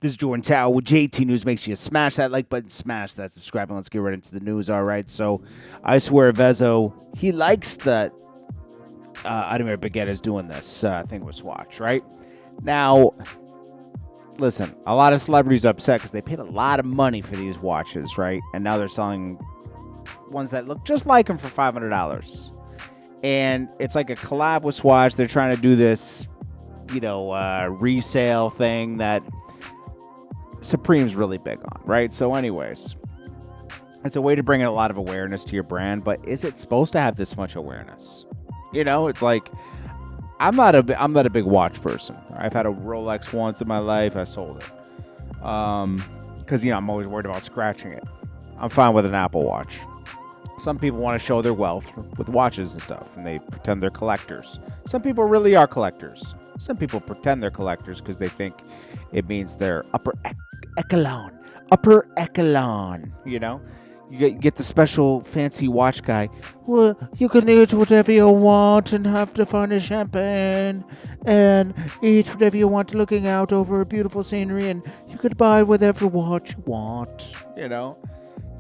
This is Jordan Tower with JT News. Make sure you smash that like button, smash that subscribe, and let's get right into the news. All right, so I swear Vezo, he likes the Ademir Baguette is doing this thing with Swatch, right? Now, listen, a lot of celebrities are upset because they paid a lot of money for these watches, right? And now they're selling ones that look just like them for $500. And it's like a collab with Swatch. They're trying to do this, resale thing that Supreme's really big on, right? So anyways, it's a way to bring in a lot of awareness to your brand, but is it supposed to have this much awareness? It's like, I'm not a big watch person. I've had a Rolex once in my life. I sold it. Because, I'm always worried about scratching it. I'm fine with an Apple Watch. Some people want to show their wealth with watches and stuff, and they pretend they're collectors. Some people really are collectors. Some people pretend they're collectors because they think it means they're upper echelon. You get the special fancy watch guy. Well, you can eat whatever you want and have the finest champagne and eat whatever you want looking out over a beautiful scenery, and you could buy whatever watch you want, You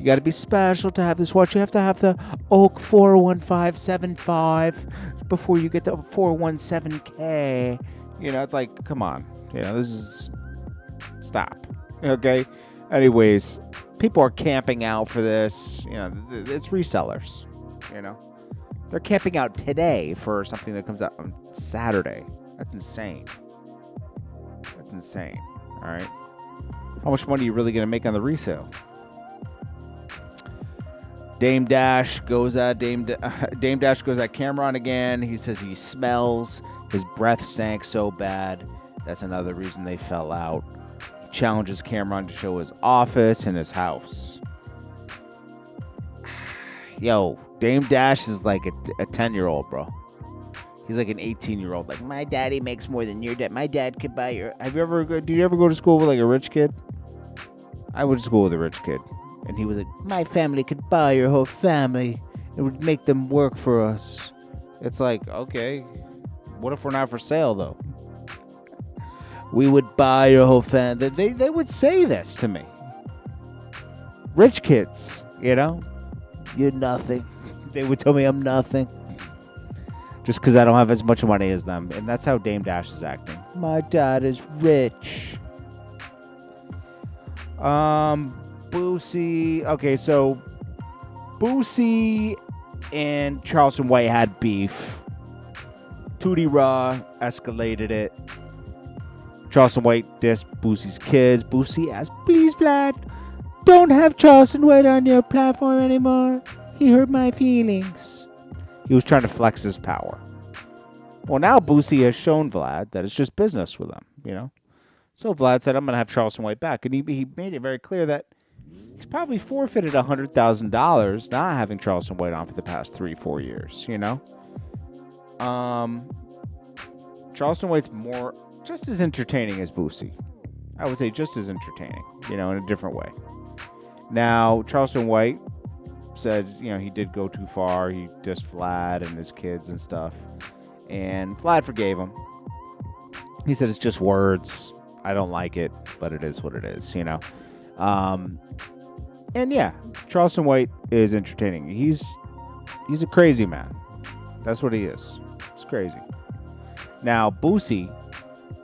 got to be special to have this watch. You have to have the Oak 41575 before you get the 417K. It's like, come on. This is... Stop. Okay? Anyways, people are camping out for this. It's resellers. They're camping out today for something that comes out on Saturday. That's insane. All right? How much money are you really going to make on the resale? Dame Dash goes at Camron again. He says he smells. His breath stank so bad. That's another reason they fell out. He challenges Camron to show his office and his house. Yo, Dame Dash is like a 10-year-old, bro. He's like an 18-year-old. Like, my daddy makes more than your dad. My dad could buy your... Did you ever go to school with like a rich kid? I went to school with a rich kid. And he was like, my family could buy your whole family. It would make them work for us. It's like, okay, what if we're not for sale, though? We would buy your whole family. They would say this to me. Rich kids, You're nothing. They would tell me I'm nothing. Just because I don't have as much money as them. And that's how Dame Dash is acting. My dad is rich. Boosie. Okay, so Boosie and Charleston White had beef. Tootie Raw escalated it. Charleston White dissed Boosie's kids. Boosie asked, please, Vlad, don't have Charleston White on your platform anymore. He hurt my feelings. He was trying to flex his power. Well, now Boosie has shown Vlad that it's just business with him, So Vlad said, I'm going to have Charleston White back. And he made it very clear that he's probably forfeited $100,000 not having Charleston White on for the past 3-4 years, Charleston White's just as entertaining as Boosie. I would say just as entertaining, in a different way. Now, Charleston White said, he did go too far. He dissed Vlad and his kids and stuff. And Vlad forgave him. He said, it's just words. I don't like it, but it is what it is, And yeah, Charleston White is entertaining. He's a crazy man. That's what he is. He's crazy. Now, Boosie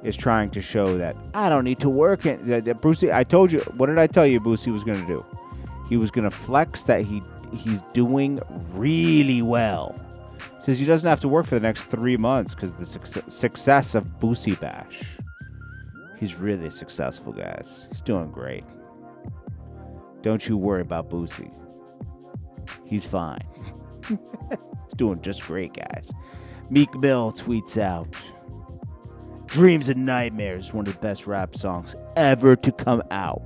is trying to show that I don't need to work. Boosie, I told you. What did I tell you Boosie was going to do? He was going to flex that he's doing really well. He says he doesn't have to work for the next 3 months because the success of Boosie Bash. He's really successful, guys. He's doing great. Don't you worry about Boosie. He's fine. He's doing just great, guys. Meek Mill tweets out, Dreams and Nightmares, one of the best rap songs ever to come out.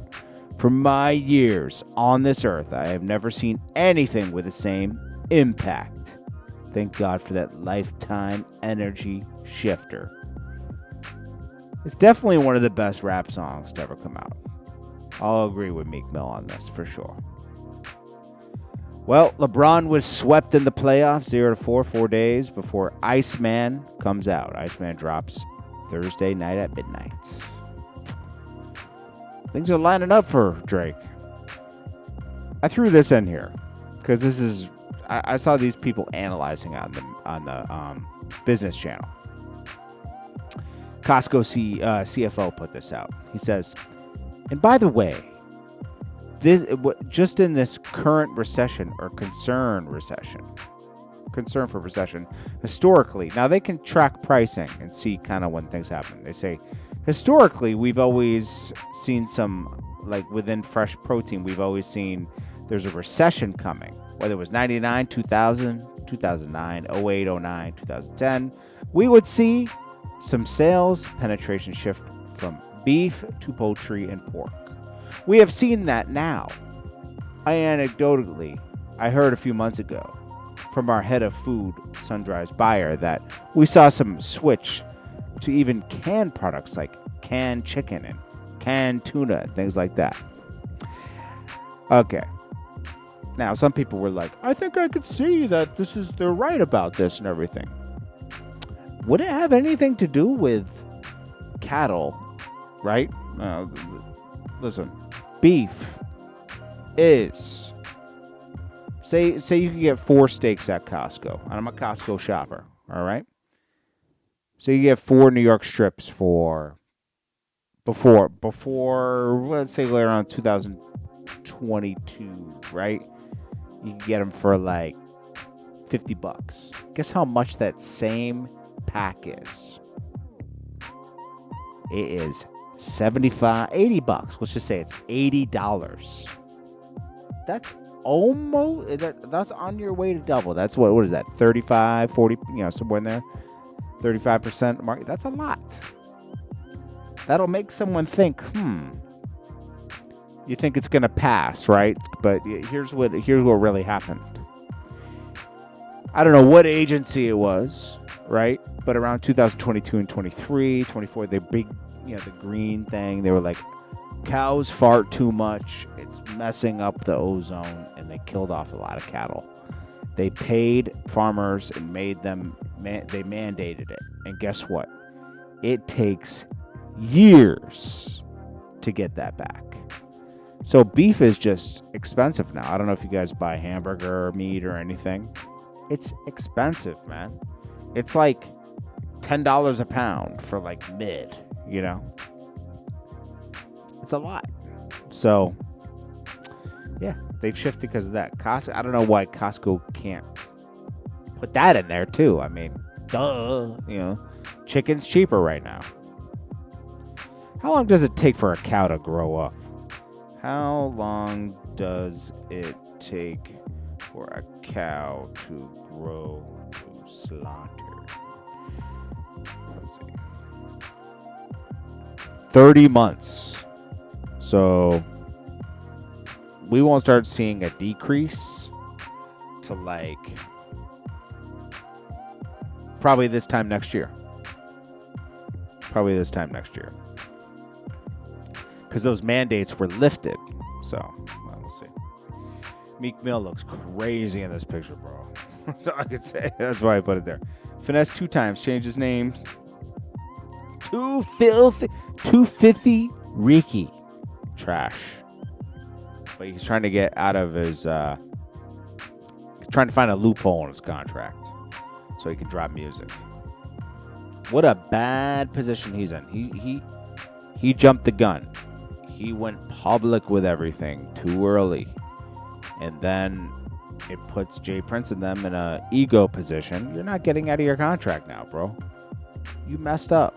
For my years on this earth, I have never seen anything with the same impact. Thank God for that lifetime energy shifter. It's definitely one of the best rap songs to ever come out. I'll agree with Meek Mill on this for sure. Well, LeBron was swept in the playoffs 0-4, 4 days before Iceman comes out. Iceman drops Thursday night at midnight. Things are lining up for Drake. I threw this in here because this is I saw these people analyzing on the Business Channel. Costco CFO put this out. He says, and by the way, just in this current recession or concern for recession, historically, now they can track pricing and see kind of when things happen. They say, historically, we've always seen some, like within fresh protein, we've always seen there's a recession coming, whether it was 99, 2000, 2009, 08, 09, 2010. We would see some sales penetration shift from beef to poultry and pork. We have seen that now. Anecdotally, I heard a few months ago from our head of food, Sunrise Buyer, that we saw some switch to even canned products like canned chicken and canned tuna and things like that. Okay. Now, some people were like, I think I could see that they're right about this and everything. Would it have anything to do with cattle, right? Listen, beef is, say you can get 4 steaks at Costco, and I'm a Costco shopper, all right? So you get 4 New York strips for, before, let's say around 2022, right? You can get them for like $50. Guess how much that same pack is? It is $80. Let's just say it's $80. That's almost, that's on your way to double. That's what is that? 35, 40, somewhere in there. 35% market. That's a lot. That'll make someone think, you think it's going to pass, right? But here's what really happened. I don't know what agency it was, right? But around 2022 and 23, 24, the big, the green thing, they were like, cows fart too much. It's messing up the ozone, and they killed off a lot of cattle. They paid farmers and made them, they mandated it. And guess what? It takes years to get that back. So beef is just expensive now. I don't know if you guys buy hamburger or meat or anything. It's expensive, man. It's like $10 a pound for like mid, It's a lot. So, yeah, they've shifted because of that. Costco, I don't know why Costco can't put that in there too. I mean, duh, chicken's cheaper right now. How long does it take for a cow to grow up? How long does it take for a cow to grow to slaughter? Let's see. 30 months. So we won't start seeing a decrease to like probably this time next year. Because those mandates were lifted. So, we'll see. Meek Mill looks crazy in this picture, bro. That's all I could say. That's why I put it there. Finesse 2 times. Changed his name. Too filthy Ricky. Trash. But he's trying to get out of his... he's trying to find a loophole in his contract so he can drop music. What a bad position he's in. He jumped the gun. He went public with everything too early. And then it puts Jay Prince and them in a ego position. You're not getting out of your contract now, bro. You messed up.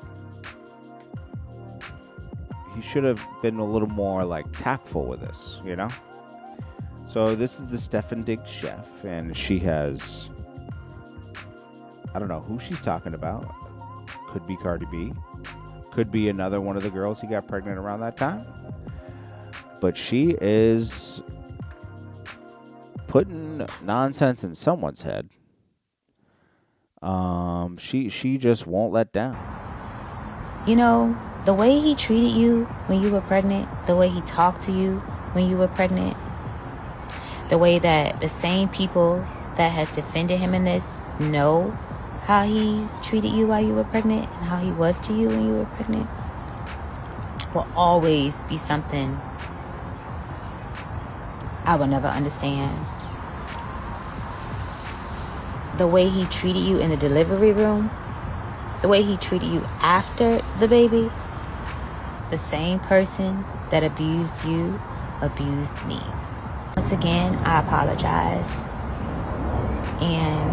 He should have been a little more like tactful with this, So this is the Stefon Diggs chef, and she has, I don't know who she's talking about. Could be Cardi B. Could be another one of the girls he got pregnant around that time. But she is putting nonsense in someone's head. She just won't let down. The way he treated you when you were pregnant, the way he talked to you when you were pregnant, the way that the same people that has defended him in this know how he treated you while you were pregnant and how he was to you when you were pregnant. will always be something I will never understand. The way he treated you in the delivery room, the way he treated you after the baby, the same person that abused you abused me. Once again, I apologize. And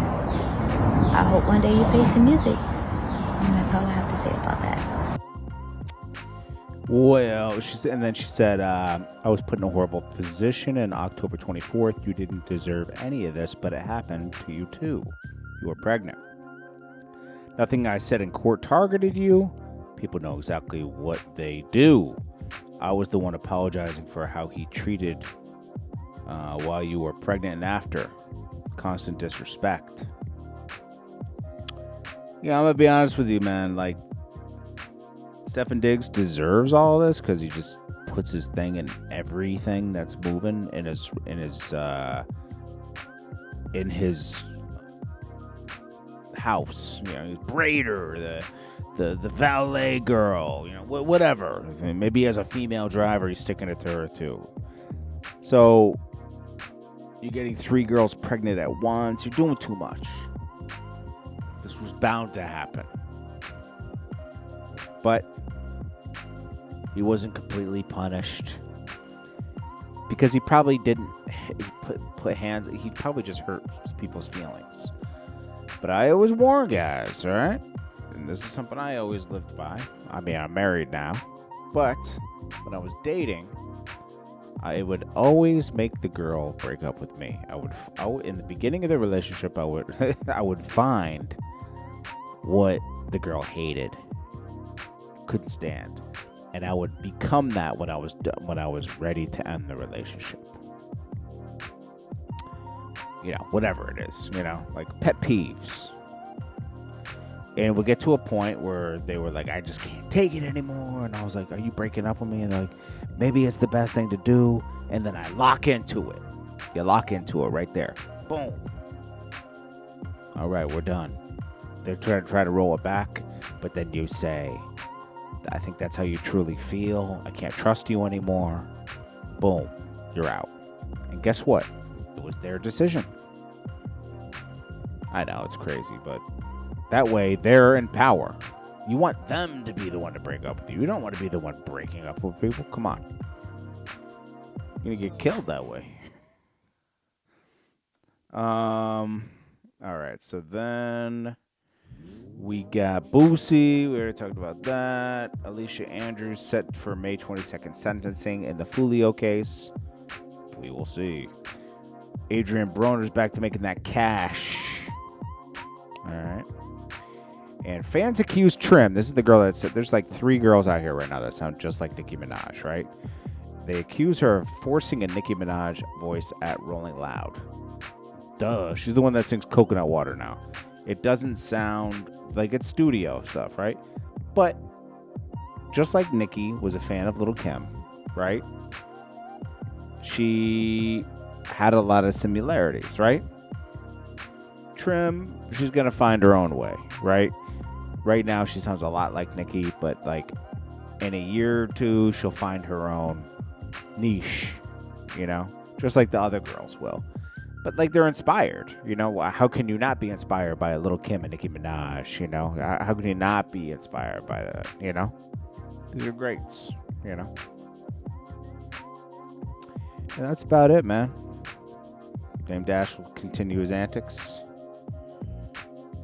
I hope one day you play some music. And that's all I have to say about that. Well, then she said, I was put in a horrible position in October 24th. You didn't deserve any of this, but it happened to you too. You were pregnant. Nothing I said in court targeted you. People know exactly what they do. I was the one apologizing for how he treated while you were pregnant and after. Constant disrespect. Yeah, I'm gonna be honest with you, man. Like, Stefon Diggs deserves all of this because he just puts his thing in everything that's moving in his house. You know, his braider, the valet girl, you know, whatever. I mean, maybe as a female driver, he's sticking it to her too. So you're getting 3 girls pregnant at once. You're doing too much. This was bound to happen. But he wasn't completely punished because he probably didn't put hands. He probably just hurt people's feelings. But I always warn guys, all right? And this is something I always lived by. I mean, I'm married now, but when I was dating, I would always make the girl break up with me. I would in the beginning of the relationship, I would find what the girl hated, couldn't stand, and I would become that when I was ready to end the relationship. You know, whatever it is, you know, like pet peeves. And we'll get to a point where they were like, I just can't take it anymore. And I was like, are you breaking up with me? And they're like, maybe it's the best thing to do. And then I lock into it. You lock into it right there. Boom. All right, we're done. They're trying to roll it back. But then you say, I think that's how you truly feel. I can't trust you anymore. Boom. You're out. And guess what? It was their decision. I know, it's crazy, but that way they're in power. You want them to be the one to break up with you. You don't want to be the one breaking up with people. Come on. You're going to get killed that way. All right, so then we got Boosie. We already talked about that. Alicia Andrews set for May 22nd sentencing in the Fulio case. We will see. Adrian Broner's back to making that cash. All right. And fans accuse Trim. This is the girl that said, there's like 3 girls out here right now that sound just like Nicki Minaj, right? They accuse her of forcing a Nicki Minaj voice at Rolling Loud. Duh. She's the one that sings Coconut Water now. It doesn't sound like it's studio stuff, right? But just like Nicki was a fan of Lil' Kim, right? She had a lot of similarities, right? Trim, she's going to find her own way, right? Right now, she sounds a lot like Nicki, but like in a year or 2, she'll find her own niche, you know? Just like the other girls will. But like they're inspired, you know? How can you not be inspired by a Lil' Kim and Nicki Minaj, you know? How can you not be inspired by that, you know? These are greats, you know? And that's about it, man. Dame Dash will continue his antics.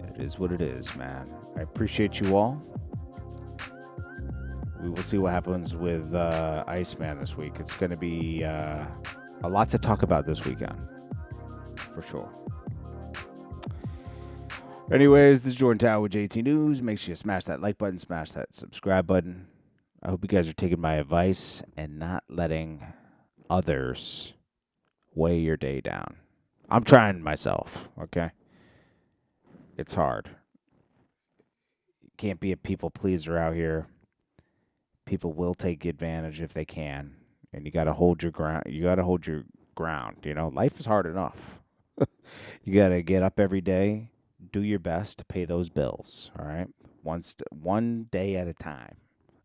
It is what it is, man. I appreciate you all. We will see what happens with Iceman this week. It's going to be a lot to talk about this weekend, for sure. Anyways, this is Jordan Tower with JT News. Make sure you smash that like button, smash that subscribe button. I hope you guys are taking my advice and not letting others weigh your day down. I'm trying myself, okay? It's hard. You can't be a people pleaser out here. People will take advantage if they can, and you got to hold your ground. You got to hold your ground, you know? Life is hard enough. You got to get up every day, do your best to pay those bills, all right? One day at a time.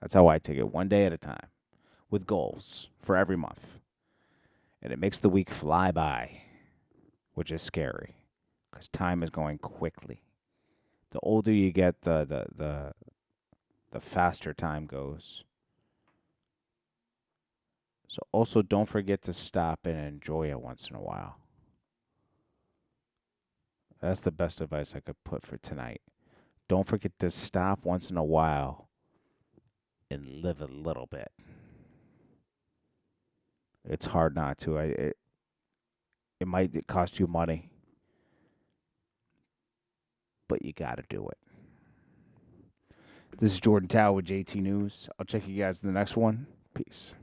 That's how I take it, one day at a time, with goals for every month. And it makes the week fly by, which is scary, because time is going quickly. The older you get, the faster time goes. So also don't forget to stop and enjoy it once in a while. That's the best advice I could put for tonight. Don't forget to stop once in a while and live a little bit. It's hard not to. It might cost you money, but you got to do it. This is Jordan Tower with JT News. I'll check you guys in the next one. Peace.